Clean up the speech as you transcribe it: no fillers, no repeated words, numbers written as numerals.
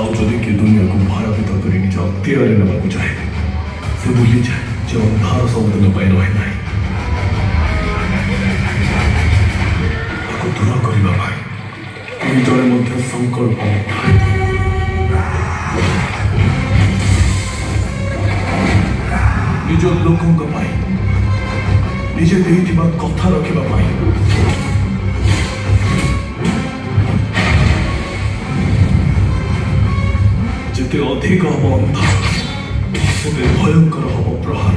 ଆଉ ଯଦି କିଏ ଦୁନିଆକୁ ଭୟଭୀତ କରି ନିଜ ଅକ୍ତିଆରରେ ନେବାକୁ ଚାହେଁ, ସେ ଭୁଲିଯାଏ ଯେ ଅନ୍ଧାର ସବୁଦିନ ପାଇଁ ରହେ ନାହିଁ। ତାକୁ ଦୂର କରିବା ପାଇଁ କେହି ଜଣେ ମଧ୍ୟ ସଂକଳ୍ପ ଥାଏ। ନିଜ ଲୋକଙ୍କ ପାଇଁ, ନିଜେ ଦେଇଥିବା କଥା ରଖିବା ପାଇଁ। ଯେତେ ଅଧିକ ହବ ଅନ୍ଧାର, ସେତେ ଭୟଙ୍କର ହବ ପ୍ରହାର।